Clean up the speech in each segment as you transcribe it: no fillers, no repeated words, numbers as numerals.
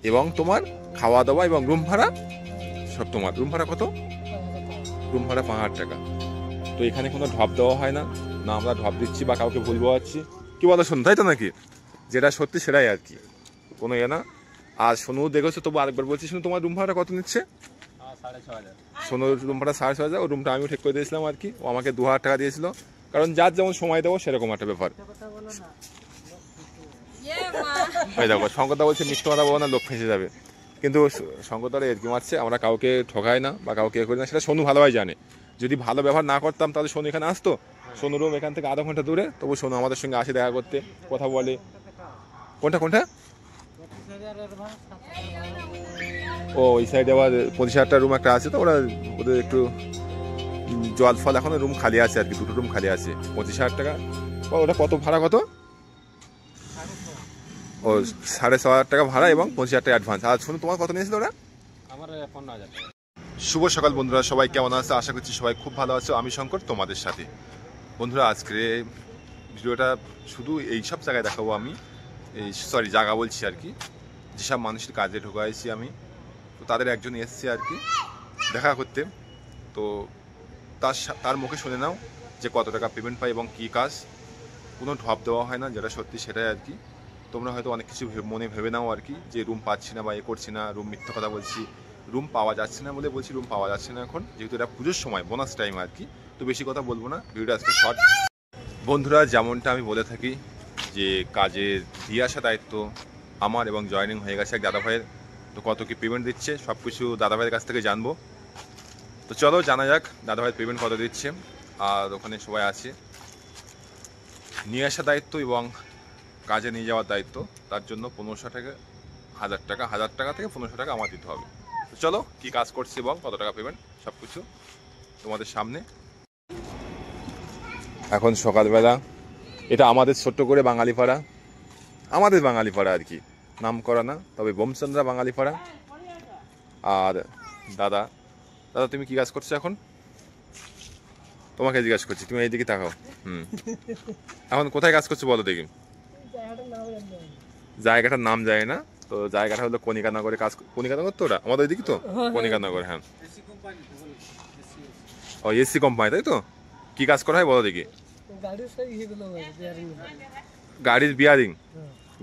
এবং তোমার খাওয়া দাওয়া এবং রুম ভাড়া সব তোমার। রুম ভাড়া কত? রুম ভাড়া 5,000 টাকা। তো এখানে কোনো ঢপ দেওয়া হয় না, না আমরা ঢপ দিচ্ছি বা কাউকে ভুল বোঝাচ্ছি, কি বলো শোনো, তাই তো নাকি? যেটা সত্যি সেটাই আর কি, কোনো ইয়ে না। আর সোনু দেখেছো, তবু আরেকবার বলছি, শোনো তোমার রুম ভাড়া কত নিচ্ছে? 6,500। সোনুর রুম ভাড়া 6,500। ও রুমটা আমিও ঠিক করে দিয়েছিলাম আর কি, ও আমাকে 2,000 টাকা দিয়েছিল, কারণ যার যেমন সময় দেবো সেরকম একটা ব্যাপার। ওই দেখো শঙ্করদা বলছে মিষ্টি কথা বলো না, লোক ফেঁসে যাবে। কিন্তু শঙ্করদার এর কি মারছে, আমরা কাউকে ঠকাই না বা কাউকে এ করি না, সেটা সোনু ভালোভাবে জানে। যদি ভালো ব্যবহার না করতাম তাহলে সোনু এখানে আসতো? সোনু রুম এখান থেকে আধা ঘন্টা দূরে, তবু সোনু আমাদের সঙ্গে আসে দেখা করতে, কথা বলে। কোনটা কোনটা? ও ওই সাইডে আবার 25,000 রুম একটা আছে, তো ওরা ওদের একটু জল ফল, এখনো রুম খালি আছে আর কি, দুটো রুম খালি আছে। 25,000 টাকা। ওটা কত ভাড়া কত? ও 6,500 টাকা ভাড়া এবং 25,000 টাকা অ্যাডভান্স। আর শুনুন তোমার কত নিয়েছিল ওরা? আমার 15,000 টাকা। শুভ সকাল বন্ধুরা, সবাই কেমন আছে? আশা করছি সবাই খুব ভালো আছে। আমি শঙ্কর তোমাদের সাথে। বন্ধুরা আজকে ভিডিওটা শুধু এই সব জায়গায় দেখাবো আমি, এই জায়গা বলছি আর কি, যেসব মানুষের কাজে ঢোকাইছি আমি, তো তাদের একজন এসছে আর কি দেখা করতে। তো তার মুখে শুনে নাও যে কত টাকা পেমেন্ট পাই এবং কী কাজ। কোনো ঢপ দেওয়া হয় না, যেটা সত্যি সেটাই আর কি। তোমরা হয়তো অনেক কিছু মনে ভেবে নাও আর কি, যে রুম পাচ্ছি না বা এ করছি না, রুম মিথ্যা কথা বলছি, রুম পাওয়া যাচ্ছে না বলে বলছি, রুম পাওয়া যাচ্ছে না এখন, যেহেতু এটা পুজোর সময়, বোনাস টাইম আর কি। তো বেশি কথা বলবো না, ভিডিওটা আজকে শর্ট। বন্ধুরা যেমনটা আমি বলে থাকি যে কাজের দিয়ে আসা দায়িত্ব আমার, এবং জয়েনিং হয়ে গেছে এক দাদাভাইয়ের। তো কত কি পেমেন্ট দিচ্ছে সব কিছু দাদাভাইয়ের কাছ থেকে জানবো। তো চলো জানা যাক দাদাভাইয়ের পেমেন্ট কত দিচ্ছে। আর ওখানে সবাই আছে, নিয়ে আসা দায়িত্ব এবং কাজে নিয়ে যাওয়ার দায়িত্ব, তার জন্য 1500 টাকা, 1,000 টাকা, 1,000 টাকা থেকে 1500 টাকা আমার দিতে হবে। তো চলো কী কাজ করছে এবং কত টাকা পেমেন্ট সব কিছু তোমাদের সামনে। এখন সকালবেলা, এটা আমাদের ছোট্ট করে বাঙালিপাড়া, আমাদের বাঙালিপাড়া আর কি, নাম করা না, তবে বোমচন্দ্রা বাঙালিপাড়া। আর দাদা, দাদা তুমি কি কাজ করছো এখন? তোমাকে জিজ্ঞাসা করছি, তুমি এইদিকে তাকাও। এখন কোথায় কাজ করছো বলো দেখি। জায়গাটার নাম যায় না, তো জায়গাটা হলো কণিকানগরে কাজ। কণিকানগর তো ওটা আমাদের ওইদিকে, তো কণিকানগর। হ্যাঁ, ও এসি কোম্পানি, তাই তো? কি কাজ করা হয় বলো দেখি। গাড়ির বিয়ারিং,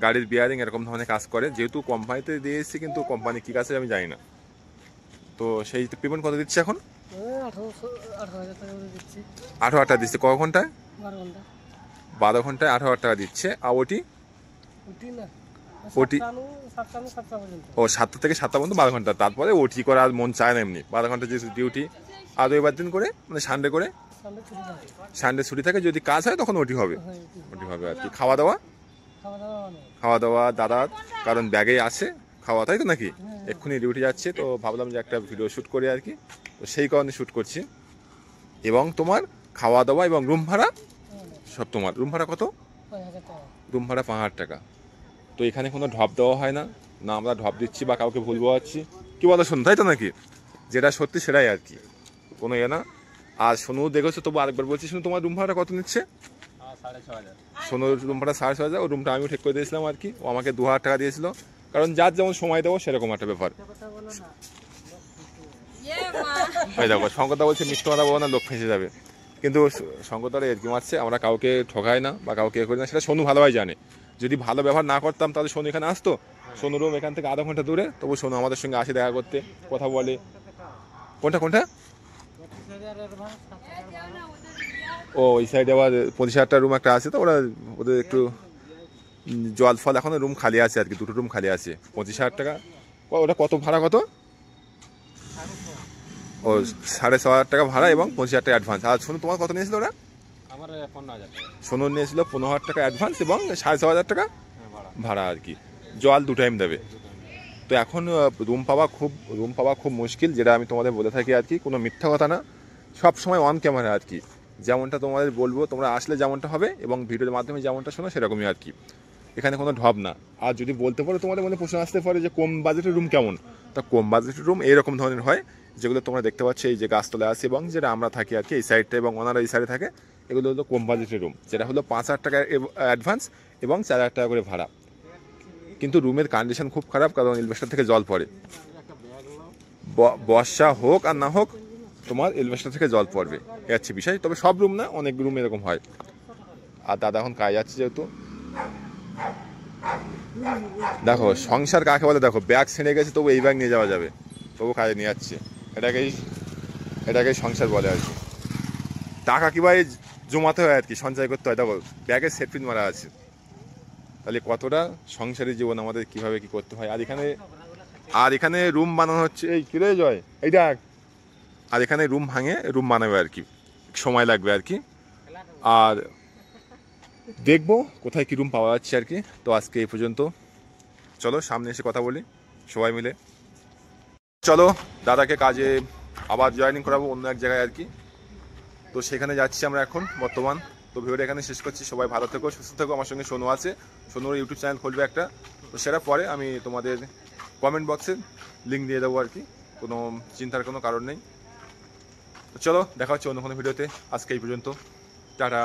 গাড়ির বিয়ারিং এরকম ধরনের কাজ করে, যেহেতু কোম্পানিতে দিয়ে এসেছি, কিন্তু কোম্পানি কি কাজ আমি জানি না। তো সেই পেমেন্ট কত দিচ্ছে এখন? 18,000 টাকা দিচ্ছে। ক ঘন্টায়? 12 ঘন্টায় 18,000 টাকা দিচ্ছে। আর ওটি ওটি ও 7টা থেকে 7টা পর্যন্ত 12 ঘন্টা। তারপরে ওটি করা আর মন চায় না, এমনি 12 ঘন্টা যে ডিউটি। আর রবিবার দিন করে, মানে সানডে করে, সানডে ছুটি থাকে, যদি কাজ হয় তখন ওটি হবে, ওটি হবে আর কি। খাওয়া দাওয়া, খাওয়া দাওয়া দাদার, কারণ ব্যাগেই আছে খাওয়া, তাই তো নাকি? এক্ষুনি ডিউটি যাচ্ছে, তো ভাবলাম যে একটা ভিডিও শ্যুট করি আর কি, তো সেই কারণে শ্যুট করছি। এবং তোমার খাওয়া দাওয়া এবং রুম ভাড়া সব তোমার। রুম ভাড়া কত? রুম ভাড়া 5,000 টাকা। তো এখানে কোনো ঢপ দেওয়া হয় না, না আমরা ঢপ দিচ্ছি বা কাউকে ভুল বোঝাচ্ছি, কি বলো শোনো, তাই তো নাকি? যেটা সত্যি সেটাই আর কি, কোনো ইয়ে না। আর সোনু দেখেছো, তবু আরেকবার বলছি, শোনো তোমার রুম ভাড়া কত নিচ্ছে? 6,500। সোনুর রুম ভাড়া 6,500। ও রুমটা আমিও ঠিক করে দিয়েছিলাম আর কি, ও আমাকে 2,000 টাকা দিয়েছিল, কারণ যার যেমন সময় দেবো সেরকম একটা ব্যাপার। ওই দেখো শঙ্করদা বলছে মিষ্টি কথা বলো না, লোক ফেঁসে যাবে। কিন্তু শঙ্করদার এর কি মারছে, আমরা কাউকে ঠকাই না বা কাউকে এ করি না, সেটা সোনু ভালোভাবে জানে। যদি ভালো ব্যবহার না করতাম তাহলে সোনু এখানে আসতো? সোনু রুম এখান থেকে আধা ঘন্টা দূরে, তবু সোনু আমাদের সঙ্গে আসে দেখা করতে, কথা বলে। কোনটা কোনটা? ও ওই সাইডে আবার 25,000 রুম একটা আছে, তো ওরা ওদের একটু জল ফল, এখনো রুম খালি আছে আর কি, দুটো রুম খালি আছে। 25,000 টাকা। ওটা কত ভাড়া কত? ও 6,500 টাকা ভাড়া এবং 25,000 টাকা অ্যাডভান্স। আর শুনুন তোমার কত নিয়েছিল ওরা? আমার 15,000 টাকা। সোনু নিয়েছিল 15,000 টাকা অ্যাডভান্স এবং 6,500 টাকা ভাড়া আর কি। জল 2 টাইম দেবে। তো এখন রুম পাওয়া খুব মুশকিল, যেটা আমি তোমাদের বলে থাকি আর কি, কোনো মিথ্যা কথা না, সব সময় অন ক্যামেরা আর কি। যেমনটা তোমাদের বলবো, তোমরা আসলে যেমনটা হবে এবং ভিডিওর মাধ্যমে যেমনটা শোনো সেরকমই আর কি। এখানে কোনো ঢপ না। আর যদি বলতে পারো, তোমাদের মনে প্রশ্ন আসতে পারে যে কম বাজেটের রুম কেমন, তা কম বাজেটের রুম এইরকম ধরনের হয়, যেগুলো তোমরা দেখতে পাচ্ছ এই যে গাছতলায় আছে, এবং যেটা আমরা থাকি আর কি এই সাইডটা, এবং ওনারা এই সাইডে থাকে, এগুলো হলো কম বাজেটের রুম, যেটা হলো 5,000 টাকা অ্যাডভান্স এবং 4,000 টাকা করে ভাড়া। কিন্তু রুমের কন্ডিশন খুব খারাপ, কারণ এলভেস্টার থেকে জল পড়ে। বর্ষা হোক আর না হোক তোমার এলভেস্টার থেকে জল পড়বে, এ হচ্ছে বিষয়। তবে সব রুম না, অনেক রুম এরকম হয়। আর দাদা এখন কাজ যাচ্ছে যেহেতু, দেখো সংসার কাকে বলে, দেখো ব্যাগ ছেড়ে গেছে তবু এই ব্যাগ নিয়ে যাওয়া যাবে, তবু কাজে নিয়ে যাচ্ছে। এটাকেই সংসার বলে আর কি। টাকা কীভাবে জমাতে হয় আর কি, সঞ্চয় করতে হয়। দেখো ব্যাগের সেটপিন মারা আছে, তাহলে কতটা সংসারের জীবন আমাদের কীভাবে কী করতে হয়। আর এখানে রুম বানানো হচ্ছে, এই কিরে জয় এই দেখ, আর এখানে রুম ভাঙে রুম বানাবে আর কি, সময় লাগবে আর কি। আর দেখবো কোথায় কী রুম পাওয়া যাচ্ছে আর কি। তো আজকে এই পর্যন্ত, চলো সামনে এসে কথা বলি সবাই মিলে। চলো দাদাকে কাজে আবার জয়েনিং করাবো অন্য এক জায়গায় আর কি। তো সেখানে যাচ্ছি আমরা এখন বর্তমান। তো ভিডিওটা এখানে শেষ করছি। সবাই ভালো থেকো, সুস্থ থেকো। আমার সঙ্গে সোনু আছে, সোনুর ইউটিউব চ্যানেল খুলবে একটা, তো সেটা পরে আমি তোমাদের কমেন্ট বক্সে লিঙ্ক দিয়ে দেবো আর কি, কোনো চিন্তার কোনো কারণ নেই। তো চলো দেখা হচ্ছে অন্য কোনো ভিডিওতে, আজকে এই পর্যন্ত, টাটা।